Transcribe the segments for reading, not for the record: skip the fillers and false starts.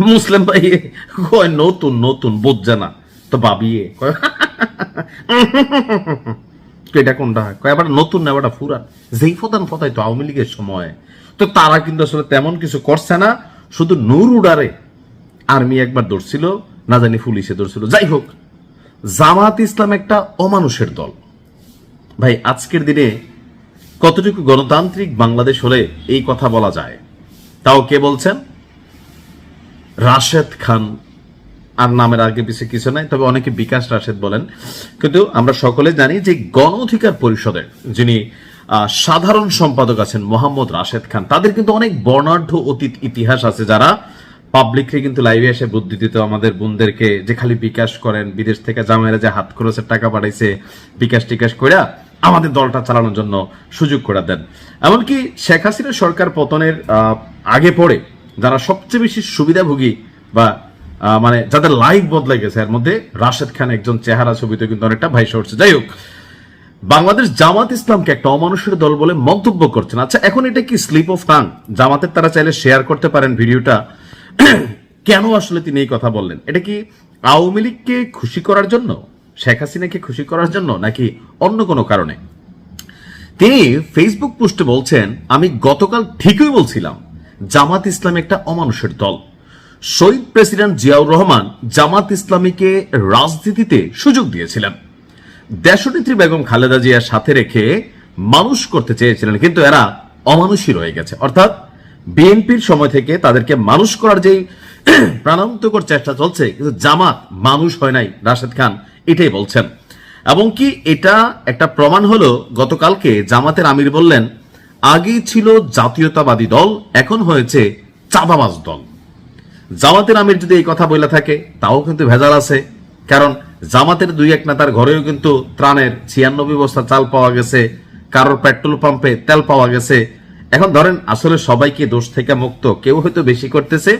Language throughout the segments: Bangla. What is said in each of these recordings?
মুসলিম ভাই কয় নতুন নতুন বোঝে না তো ভাবিয়ে কয় এটা কোনটা কয় আবার নতুন না আবার পুরান, যেই প্রধান ফতাই তো আওয়ামী লীগের সময়। তো তারা কিন্তু আসলে তেমন কিছু করছে না, শুধু নূর উডারে আর্মি একবার ধরছিল, না জানি পুলিশে ধরছিল। যাই হোক, জামাত ইসলাম একটা অমানুষের দল। ভাই আজকের দিনে কতটুকু গণতান্ত্রিক বাংলাদেশ হলে এই কথা বলা যায়? তাও কে বলছেন? রাশেদ খান। আর নামের আগে পিছিয়ে কিছু নাই, তবে অনেকে বিকাশ রাশেদ বলেন। কিন্তু আমরা সকলে জানি যে গণ অধিকার পরিষদের যিনি সাধারণ সম্পাদক আছেন মোহাম্মদ রাশেদ খান, তাদের কিন্তু অনেক বর্ণাঢ্য অতীত ইতিহাস আছে, যারা পাবলিকলি কিন্তু লাইভে এসে বুদ্ধি দিত আমাদের বোনদেরকে যে খালি বিকাশ করেন, বিদেশ থেকে জামাইরা যে হাত খরচের টাকা পাঠাইছে বিকাশ টিকাশ করে আমাদের দলটা চালানোর জন্য সুযোগ করে দেন। এমনকি শেখ হাসিনা সরকার পতনের আগে পরে যারা সবচেয়ে বেশি সুবিধাভোগী বা মানে যাদের লাইফ বদলে গেছে, এর মধ্যে রাশেদ খান একজন, চেহারা ছবিতে কিন্তু অনেকটা ভাইসা উঠছে। যাই হোক, বাংলাদেশ জামাত ইসলামকে একটা অমানুষের দল বলে মন্তব্য করছেন। আচ্ছা, এখন এটা কি স্লিপ অফ টাং? জামাতের তারা চাইলে শেয়ার করতে পারেন ভিডিওটা, কেন আসলে তিনি এই কথা বললেন? এটা কি আওয়ামী লীগকে খুশি করার জন্য, শেখ হাসিনাকে খুশি করার জন্য, নাকি অন্য কোনো কারণে? তিনি ফেসবুক পোস্টে বলছেন, আমি গতকাল ঠিকই বলছিলাম জামাত ইসলাম একটা অমানুষের দল। শহীদ প্রেসিডেন্ট জিয়াউর রহমান জামাত ইসলামীকে রাজনীতিতে সুযোগ দিয়েছিলেন, দেশনেত্রী বেগম খালেদা জিয়ার সাথে রেখে মানুষ করতে চেয়েছিলেন, কিন্তু এরা অমানুষই রয়ে গেছে। অর্থাৎ বিএনপির সময় থেকে তাদেরকে মানুষ করার যে প্রাণান্তকর চেষ্টা চলছে, কিন্তু জামাত মানুষ হয় নাই, রাশেদ খান এটাই বলছেন। এবং কি এটা একটা প্রমাণ হলো, গতকালকে জামাতের আমির বললেন আগেই ছিল জাতীয়তাবাদী দল, এখন হয়েছে চাঁদাবাজ দল। জামাতের আমির যদি এই কথা বলে থাকে তাও কিন্তু ভেজাল আছে, কারণ জামাতের দুই এক নেতার ঘরেও কিন্তু ত্রাণের 96 বস্তা চাল পাওয়া গেছে, কারোর পেট্রোল পাম্পে তেল পাওয়া গেছে। এখন ধরেন আসলে সবাইকে দোষ থেকে মুক্ত, কেউ হয়তো বেশি করতেছে,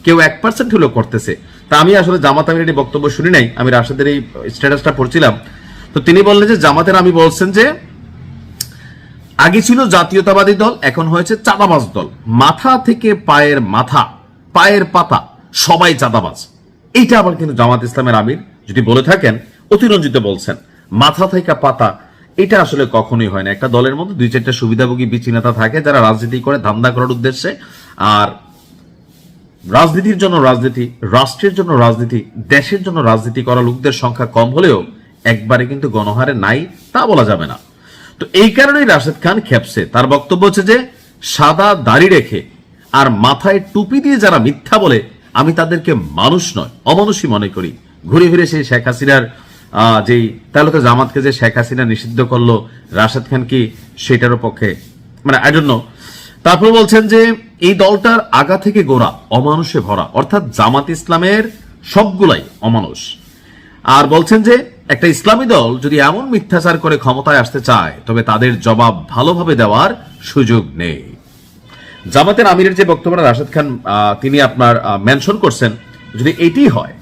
কেউ 1% হলেও করতেছে। তা আমি আসলে জামাত আমির এই বক্তব্য শুনি নাই, আমি রাশেদের এই স্ট্যাটাসটা পড়ছিলাম। তো তিনি বললেন যে জামাতের আমি বলছেন যে আগে ছিল জাতীয়তাবাদী দল, এখন হয়েছে চাঁদাবাজ দল। মাথা থেকে পায়ের মাথা, পায়ের পাতা সবাই চাঁদাবাজ। এইটা আবার কিন্তু জামাত ইসলামের আমির যদি বলে থাকেন অতিরঞ্জিত বলছেন। মাথা থেকে পাতা এটা আসলে কখনোই হয় না। একটা দলের মধ্যে 2-4টা সুবিধাভোগী বিচি নেতা থাকে যারা রাজনীতি করে ধান্দা করার উদ্দেশ্যে, আর রাজনীতির জন্য রাজনীতি, রাষ্ট্রের জন্য রাজনীতি, দেশের জন্য রাজনীতি করা লোকদের সংখ্যা কম হলেও একবারে কিন্তু গণহারে নাই তা বলা যাবে না। তো এই কারণেই রাশেদ খান খেপছে। তার বক্তব্য হচ্ছে যে সাদা দাড়ি রেখে আর মাথায় টুপি দিয়ে যারা মিথ্যা বলে আমি তাদেরকে মানুষ নয় অমানুষই মনে করি। ঘুরে ফিরে সেই শেখ হাসিনার যেই, তাহলে তো জামাতকে যে শেখ হাসিনা নিষিদ্ধ করলো, রাশেদ খান কি সেটারও পক্ষে, মানে আই ডোন্ট নো। তারপর বলছেন যে এই দলটার আগা থেকে গোড়া অমানুষে ভরা, অর্থাৎ জামাত ইসলামের সবগুলাই অমানুষ। আর বলছেন যে একটা ইসলামী দল যদি এমন মিথ্যাচার করে ক্ষমতায় আসতে চায় তবে তাদের জবাব ভালোভাবে দেওয়ার সুযোগ নেই। জামাতের আমিরের যে বক্তব্যটা রাশেদ খান তিনি আপনার মেনশন করছেন, যদি এটি হয়,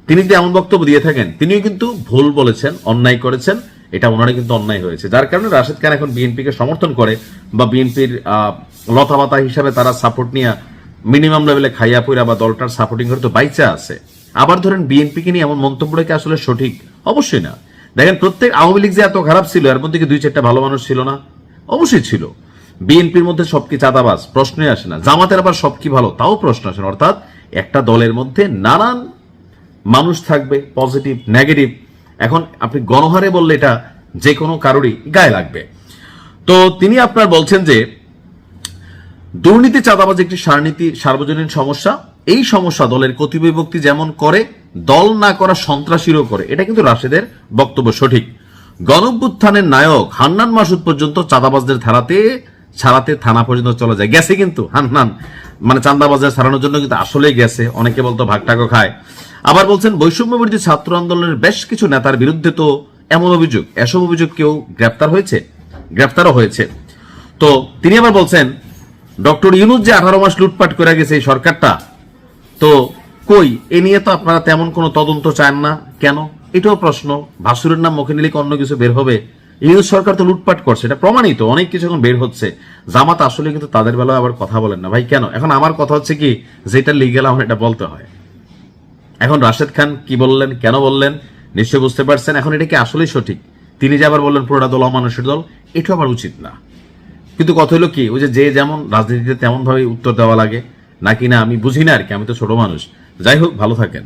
তিনি যদি এমন বক্তব্য দিয়ে থাকেন, তিনিও কিন্তু ভুল বলেছেন, অন্যায় করেছেন, এটা ওনারা কিন্তু অন্যায় হয়েছে। যার কারণে রাশেদ খান এখন বিএনপিকে সমর্থন করে বা বিএনপির লতাপাতা হিসাবে তারা সাপোর্ট নিয়ে মিনিমাম লেভেলে খাইয়া পইরা বা দলটার সাপোর্টিং করে তো বাইচা আছে। আবার ধরেন বিএনপিকে নিয়ে এমন মন্তব্যটাকে আসলে সঠিক অবশ্যই না। দেখেন প্রত্যেক আওয়ামী লীগ যে এত খারাপ ছিল, এর মধ্যে কি 2-4টা ভালো মানুষ ছিল না? অবশ্যই ছিল। বিএনপির মধ্যে সব কি চাঁদাবাজ? প্রশ্নই আসে না। জামাতের আবার সব কি ভালো? তাও প্রশ্ন আসে না। অর্থাৎ একটা দলের মধ্যে নানান মানুষ থাকবে, পজিটিভ নেগেটিভ। এখন আপনি গণহারে বললে এটা যে কোনো কারোরই গায়ে লাগবে। তো তিনি আপনার বলছেন যে দুর্নীতি চাঁদাবাজ একটি সার্বজনীন সমস্যা, এই সমস্যা দলের কতিবিভক্তি যেমন করে, দল না করা সন্ত্রাসীরও করে। এটা কিন্তু রাশেদের বক্তব্য সঠিক। গণঅভ্যুত্থানের নায়ক হান্নান মাসুদ পর্যন্ত চাঁদাবাজদের ছাড়াতে থানা পর্যন্ত চলে যায়, গেছে কিন্তু হান্নান, মানে চাঁদাবাজদের ছাড়ানোর জন্য কিন্তু আসলেই গেছে। অনেকে বলতো ভাগ টাকা খায়। আবার বলছেন বৈষম্য বিরোধী ছাত্র আন্দোলনের বেশ কিছু নেতার বিরুদ্ধে তো এমন অভিযোগ, এসব অভিযোগ কেউ গ্রেপ্তারও হয়েছে। তো তিনি আবার বলছেন ডক্টর ইউনূস যে 18 মাস লুটপাট করে গেছে এই সরকারটা, তো কই এ নিয়ে তো আপনারা তেমন কোনো তদন্ত চান না কেন? এটাও প্রশ্ন। ভাসুরের নাম মুখে নিলে অন্য কিছু বের হবে, ইউনূস সরকার তো লুটপাট করছে, এটা প্রমাণিত, অনেক কিছু এখন বের হচ্ছে। জামাত আসলে কিন্তু তাদের বেলায় আবার কথা বলেন না ভাই, কেন? এখন আমার কথা হচ্ছে কি, যেটা লিগ্যাল আমার এটা বলতে হয়। এখন রাশেদ খান কি বললেন, কেন বললেন, নিশ্চয়ই বুঝতে পারছেন। এখন এটা কি আসলেই সঠিক? তিনি যে আবার বললেন পুরোটা দল অমানুষের দল, এটা আবার উচিত না। কিন্তু কথা হলো কি, ওই যে যেমন রাজনীতিতে তেমন ভাবে উত্তর দেওয়া লাগে নাকি না, আমি বুঝি না আর কি, আমি তো ছোট মানুষ। যাই হোক, ভালো থাকেন।